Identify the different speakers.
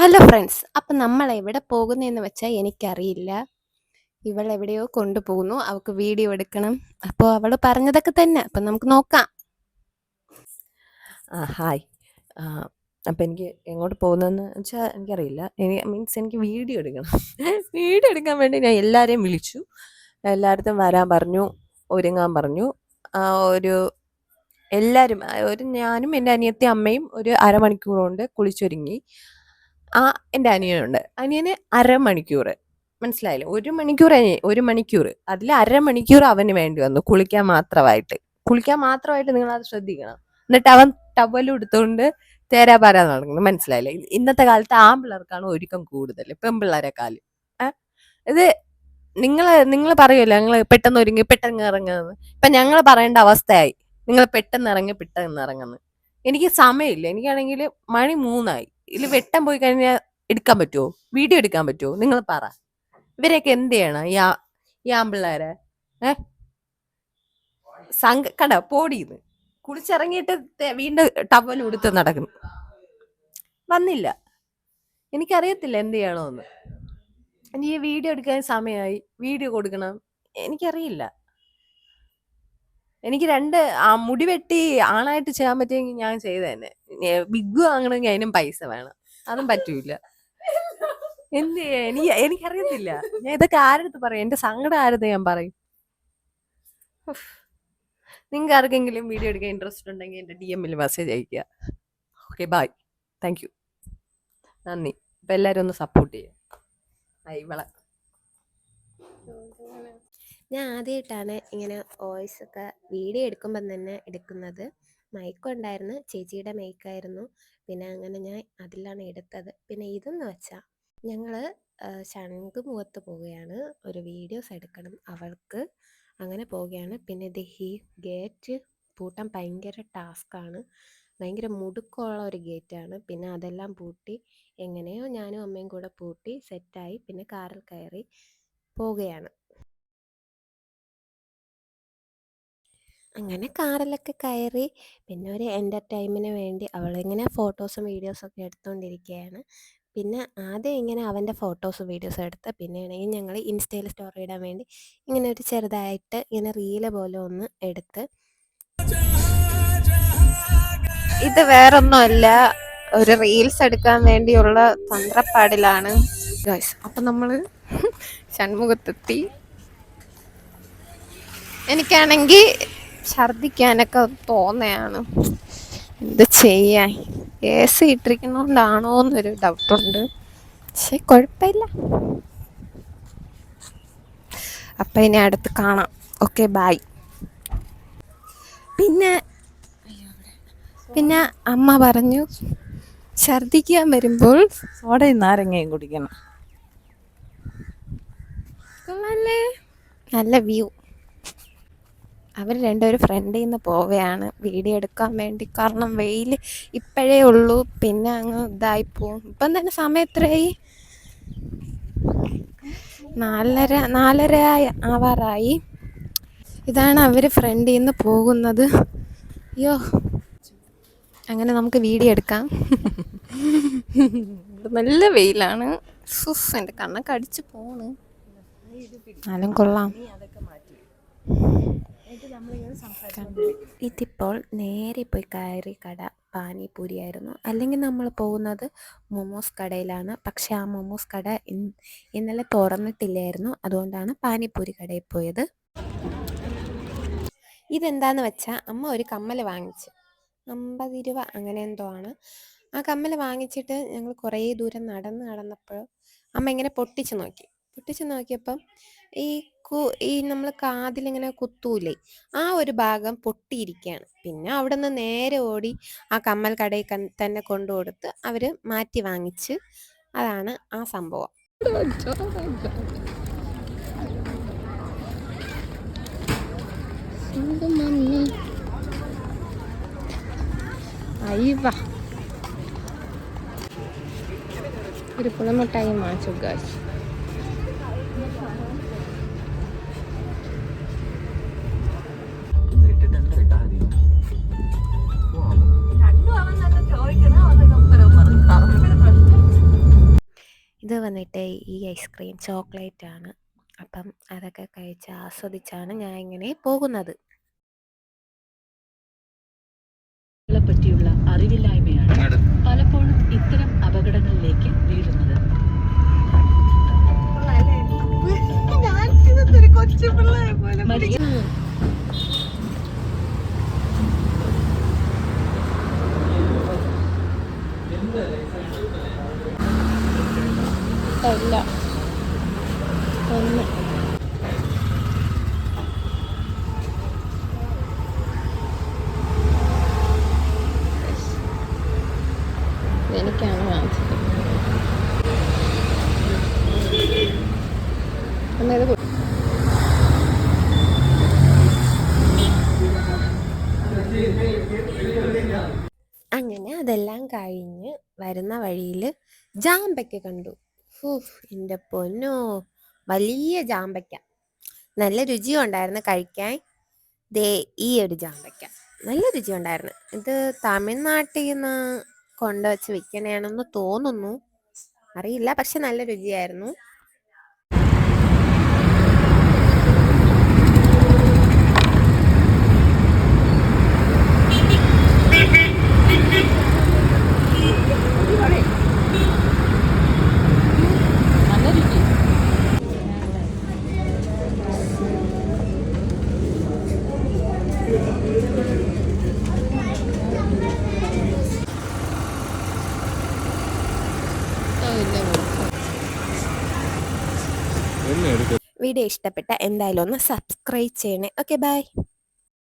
Speaker 1: Hello friends, അപ്പം നമ്മൾ എവിടെ പോകുന്നതെന്ന് വെച്ചാൽ എനിക്കറിയില്ല. ഇവളെവിടെയോ കൊണ്ടുപോകുന്നു, അവൾക്ക് വീഡിയോ എടുക്കണം. അപ്പോൾ അവൾ പറഞ്ഞതൊക്കെ തന്നെ, അപ്പം നമുക്ക് നോക്കാം.
Speaker 2: ഹായ്. അപ്പം എനിക്ക് എങ്ങോട്ട് പോകുന്നതെന്ന് വെച്ചാൽ എനിക്കറിയില്ല. എനിക്ക് വീഡിയോ എടുക്കണം. വീഡിയോ എടുക്കാൻ വേണ്ടി ഞാൻ എല്ലാവരെയും വിളിച്ചു. എല്ലായിടത്തും വരാൻ പറഞ്ഞു, ഒരുങ്ങാൻ പറഞ്ഞു. എല്ലാവരും ഞാനും എൻ്റെ അനിയത്തി അമ്മയും ഒരു അരമണിക്കൂർ കൊണ്ട് കുളിച്ചൊരുങ്ങി. എൻ്റെ അനിയന് അരമണിക്കൂർ, മനസ്സിലായില്ലേ? 1 മണിക്കൂർ അതിൽ അരമണിക്കൂർ അവന് വേണ്ടി വന്നു കുളിക്കാൻ മാത്രമായിട്ട്. നിങ്ങളത് ശ്രദ്ധിക്കണം. എന്നിട്ട് അവൻ ടവലും എടുത്തുകൊണ്ട് തേരാപാരാ നടക്കുന്നു, മനസ്സിലായില്ലേ? ഇന്നത്തെ കാലത്ത് ആൺപിള്ളേർക്കാണ് ഒരുക്കം കൂടുതൽ പെൺപിള്ളേരെക്കാളും. ഇത് നിങ്ങൾ പറയുമല്ലോ, ഞങ്ങൾ പെട്ടെന്ന് ഒരുങ്ങി പെട്ടെന്ന് ഇറങ്ങുന്നത്. ഇപ്പൊ ഞങ്ങൾ പറയേണ്ട അവസ്ഥയായി, നിങ്ങൾ പെട്ടെന്ന് ഇറങ്ങുന്നു. എനിക്ക് സമയമില്ല. എനിക്കാണെങ്കിൽ മണി 3 ഇതിൽ വെട്ടം പോയി കഴിഞ്ഞാൽ എടുക്കാൻ പറ്റുമോ? വീഡിയോ എടുക്കാൻ പറ്റുമോ? നിങ്ങൾ പറ. ഇവരെയൊക്കെ എന്ത് ചെയ്യണം ഈ ആമ്പിള്ളേരെ? കട പോടിന്ന് കുളിച്ചിറങ്ങിയിട്ട് വീണ്ടും ടവൽ ഉടുത്ത് നടക്കുന്നു. വന്നില്ല. എനിക്കറിയത്തില്ല എന്ത് ചെയ്യണമെന്ന്. എനിക്ക് വീഡിയോ എടുക്കാൻ സമയമായി, വീഡിയോ കൊടുക്കണം. എനിക്കറിയില്ല. എനിക്ക് മുടി വെട്ടി ആണായിട്ട് ചെയ്യാൻ പറ്റുമെങ്കിൽ ഞാൻ ചെയ്ത് തന്നെ. ബിഗ് വാങ്ങണമെങ്കിൽ അതിനും പൈസ വേണം, അതും പറ്റൂല. എന്ത് എനിക്കറിയത്തില്ല. ഞാൻ ഇതൊക്കെ ആരടുത്ത് പറയും? എന്റെ സങ്കടം ആരടുത്ത് ഞാൻ പറയും? നിങ്ങൾക്ക് ആർക്കെങ്കിലും വീഡിയോ എടുക്കാൻ ഇൻട്രസ്റ്റ് ഉണ്ടെങ്കിൽ എൻ്റെ DM-ൽ മെസ്സേജ് അയക്കുക. ഓക്കെ, ബൈ, താങ്ക് യു, നന്ദി. അപ്പം എല്ലാവരും ഒന്ന് സപ്പോർട്ട് ചെയ്യുക.
Speaker 1: ഞാൻ ആദ്യമായിട്ടാണ് ഇങ്ങനെ വോയിസ് ഒക്കെ വീഡിയോ എടുക്കുമ്പം തന്നെ എടുക്കുന്നത്. മൈക്കുണ്ടായിരുന്നു, ചേച്ചിയുടെ മൈക്കായിരുന്നു. പിന്നെ അങ്ങനെ ഞാൻ അതിലാണ് എടുത്തത്. പിന്നെ ഇതെന്ന് വെച്ചാൽ ഞങ്ങൾ ശംഖുമുഖത്ത് പോവുകയാണ്, ഒരു വീഡിയോസ് എടുക്കണം അവൾക്ക്. അങ്ങനെ പോവുകയാണ്. പിന്നെ ഇത് ഈ ഗേറ്റ് പൂട്ടാൻ ഭയങ്കര ടാസ്ക്കാണ്, ഭയങ്കര മുടുക്കമുള്ള ഒരു ഗേറ്റാണ്. പിന്നെ അതെല്ലാം പൂട്ടി എങ്ങനെയോ ഞാനും അമ്മയും കൂടെ പൂട്ടി സെറ്റായി. പിന്നെ കാറിൽ കയറി പോവുകയാണ്. അങ്ങനെ കാറിലൊക്കെ കയറി പിന്നെ ഒരു എൻ്റർടൈൻമെൻറ്റിന് വേണ്ടി അവളിങ്ങനെ ഫോട്ടോസും വീഡിയോസൊക്കെ എടുത്തുകൊണ്ടിരിക്കുകയാണ്. പിന്നെ ആദ്യം ഇങ്ങനെ അവൻ്റെ ഫോട്ടോസും വീഡിയോസും എടുത്ത്, പിന്നെയാണെങ്കിൽ ഞങ്ങൾ ഇൻസ്റ്റയിൽ സ്റ്റോറി ഇടാൻ വേണ്ടി ഇങ്ങനെ ഒരു ചെറുതായിട്ട് ഇങ്ങനെ റീല് പോലെ ഒന്ന് എടുത്ത്. ഇത് വേറൊന്നുമല്ല, ഒരു റീൽസ് എടുക്കാൻ വേണ്ടിയുള്ള തന്ത്രപ്പാടിലാണ് ഗൈസ്. അപ്പം നമ്മൾ ഷൺമുഖത്തെത്തി. എനിക്കാണെങ്കിൽ ഛർദിക്കാനൊക്കെ തോന്നുകയാണ്. എന്ത് ചെയ്യാൻ? AC ഇട്ടിരിക്കുന്നതുകൊണ്ടാണോ എന്നൊരു ഡൗട്ടുണ്ട്. പക്ഷെ കുഴപ്പമില്ല. അപ്പം ഇനി അടുത്ത് കാണാം. Okay, bye. പിന്നെ അമ്മ പറഞ്ഞു ഛർദിക്കാൻ വരുമ്പോൾ
Speaker 2: സോഡയും നാരങ്ങയും കുടിക്കണം.
Speaker 1: കൊള്ളാല്ലേ? നല്ല വ്യൂ. അവർ രണ്ടുപേരും ഫ്രണ്ടിൽ നിന്ന് പോവുകയാണ് വീഡിയോ എടുക്കാൻ വേണ്ടി. കാരണം വെയിൽ ഇപ്പോഴേ ഉള്ളൂ, പിന്നെ അങ്ങ് ഇതായിപ്പോവും. ഇപ്പം തന്നെ സമയം എത്രയായി? 4:30 ആവാറായി. ഇതാണ് അവർ ഫ്രണ്ടിൽ നിന്ന് പോകുന്നത്. അയ്യോ, അങ്ങനെ നമുക്ക് വീഡിയോ എടുക്കാം. നല്ല വെയിലാണ്. എൻ്റെ കണ്ണൊക്കെ അടിച്ച് പോണ്. എന്നാലും കൊള്ളാം. ഇതിപ്പോൾ നേരെ പോയി കയറി കട പാനിപൂരിയായിരുന്നു. അല്ലെങ്കിൽ നമ്മൾ പോകുന്നത് മൊമോസ് കടയിലാണ്. പക്ഷെ ആ മൊമോസ് കട ഇന്നലെ തുറന്നിട്ടില്ലായിരുന്നു, അതുകൊണ്ടാണ് പാനിപൂരി കടയിൽ പോയത്. ഇതെന്താന്ന് വെച്ചാൽ അമ്മ ഒരു കമ്മൽ വാങ്ങിച്ചു, 50 രൂപ അങ്ങനെ എന്തോ ആണ്. ആ കമ്മൽ വാങ്ങിച്ചിട്ട് ഞങ്ങൾ കുറേ ദൂരം നടന്നപ്പോൾ അമ്മ ഇങ്ങനെ പൊട്ടിച്ച് നോക്കിയപ്പം ഈ നമ്മൾ കാതിലിങ്ങനെ കുത്തൂലേ, ആ ഒരു ഭാഗം പൊട്ടിയിരിക്കുകയാണ്. പിന്നെ അവിടെ നിന്ന് നേരെ ഓടി ആ കമ്മൽ കടയിൽ തന്നെ കൊണ്ടുകൊടുത്ത് അവർ മാറ്റി വാങ്ങിച്ച്. അതാണ് ആ സംഭവം. ഒരു പുളമുട്ടായി വാങ്ങിച്ചു ഗൈസ്. ഇത് വന്നിട്ട് ഈ ഐസ്ക്രീം ചോക്ലേറ്റ് ആണ്. അപ്പം അതൊക്കെ കഴിച്ച് ആസ്വദിച്ചാണ് ഞാൻ ഇങ്ങനെ പോകുന്നത്.
Speaker 3: പറ്റിയുള്ള അറിവില്ലായ്മയാണ് പലപ്പോഴും ഇത്തരം അപകടങ്ങളിലേക്ക് വീഴുന്നത്.
Speaker 1: എനിക്കാണ് വാങ്ങിച്ചത്. അങ്ങനെ അതെല്ലാം കഴിഞ്ഞ് വരുന്ന വഴിയിൽ ജാമ്പയ്ക്ക കണ്ടു. എൻ്റെ പൊന്നോ, വലിയ ജാമ്പയ്ക്ക, നല്ല രുചിയും ഉണ്ടായിരുന്നു കഴിക്കാൻ. ദേ ഈ ഒരു ജാമ്പയ്ക്ക നല്ല രുചി ഉണ്ടായിരുന്നു. ഇത് തമിഴ്നാട്ടിൽ നിന്ന് കൊണ്ടുവച്ച് വിൽക്കണയാണെന്ന് തോന്നുന്നു, അറിയില്ല, പക്ഷെ നല്ല രുചിയായിരുന്നു. വീഡിയോ ഇഷ്ടപ്പെട്ട എന്തായാലും ഒന്ന് സബ്സ്ക്രൈബ് ചെയ്യണേ. Okay, by.